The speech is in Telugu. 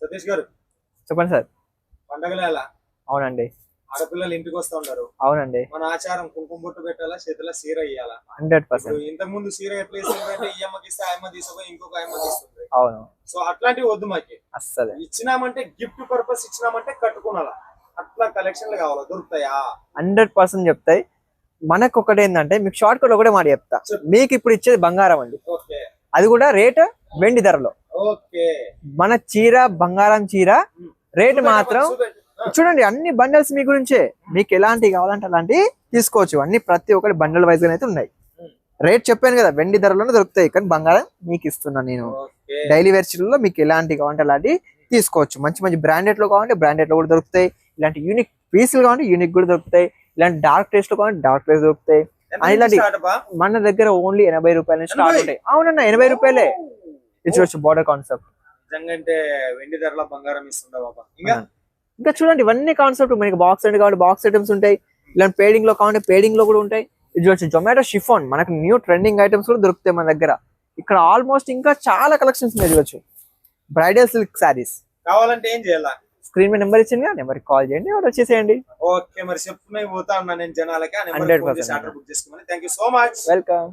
సతీష్ గారు, చెప్పండి సార్. పండగలు ఎలా? అవునండి. ఆడపిల్లలు ఇంటికి వస్తా ఉన్నారు. అవునండి. మన ఆచారం కుంకుమ బొట్టు పెట్టాలా, చేతిలో సీర ఇయ్యాలా? ఇప్పుడు 100%. ఇంతకు ముందు సీర ఎట్లా ఇస్తుందంటే ఈ అమ్మకి ఇస్తే ఆ అమ్మ తీసుకుపోయి ఇంకొక అమ్మ తీస్తుంది. అవును. సో అట్లాంటివి వద్దు మాకి. అస్సలే. ఇచ్చినామంటే గిఫ్ట్ పర్పస్ ఇచ్చినామంటే కట్టుకోనాలా. అట్లా కలెక్షన్లు కావాలా, దొరుకుతాయా? 100% చెప్తాయి. మనకు ఒకటి ఏంటంటే మీకు షార్ట్ కట్ ఒకటే మాట చెప్తా. చెప్పు. మీకు ఇప్పుడు ఇచ్చేది బంగారం అండి, ఓకే అది కూడా రేట్ వెండి ధరలో. ఓకే. మన చీర బంగారం చీర రేట్ మాత్రం చూడండి, అన్ని బండల్స్ మీ గురించే. మీకు ఎలాంటివి కావాలంటే అలాంటి తీసుకోవచ్చు. అన్ని ప్రతి ఒక్కటి బండల్ వైజ్ గా అయితే ఉన్నాయి. రేట్ చెప్పాను కదా, వెండి ధరలోనే దొరుకుతాయి. కానీ బంగారం మీకు ఇస్తున్నా నేను. ఓకే. డైలీ వేర్ చీరలో మీకు ఎలాంటి కావాలంటే అలాంటి తీసుకోవచ్చు. మంచి మంచి బ్రాండెడ్ లో కావాలంటే బ్రాండెడ్ లో కూడా దొరుకుతాయి. ఇలాంటి యూనిక్ పీసులు కావాలంటే యూనిక్ కూడా దొరుకుతాయి. ఇలాంటి డార్క్ టేస్ట్ లో కావాలంటే డార్క్ టేస్ట్ దొరుకుతాయి. ఎంత అని ఇలాంటి స్టార్ట్ బా? మన దగ్గర ఓన్లీ 80 రూపాయల నుంచి స్టార్ట్ 80? ఉంటాయి. అవునన్నా, 80 రూపాయలే. ఇది చూడొచ్చు, బార్డర్ కాన్సెప్ట్. నిజంగా అంటే వెండి ధరలో బంగారం ఇస్తుందా బాబా? ఇంకా ఇంకా చూడండి, ఇవన్నీ కాన్సెప్ట్. మనకి బాక్స్ అంటే కావాలి బాక్స్ ఐటమ్స్ ఉంటాయి. ఇలాంటి పేడింగ్ లో కావాలంటే పేడింగ్ లో కూడా ఉంటాయి. ఇది చూడొచ్చు, జొమాటో షిఫాన్. మనకు న్యూ ట్రెండింగ్ ఐటమ్స్ కూడా దొరుకుతాయి మన దగ్గర. ఇక్కడ ఆల్మోస్ట్ ఇంకా చాలా కలెక్షన్స్ ఉన్నాయి. చూడొచ్చు, బ్రైడల్ సిల్క్ శారీస్. కావాలంటే ఏం చేయాలా? స్క్రీన్ మీద నెంబర్ ఇచ్చింది, నెంబర్ కాల్ చేయండి, ఆర్డర్ చేసేయండి. ఓకే, మరి చెప్తున్నాయి పోతా ఉన్నా నేను జనాలకి. ఆ నెంబర్ 100%. ఫోన్ చేసి ఆర్డర్ బుక్ చేసుకోమని. Thank you so much. Welcome.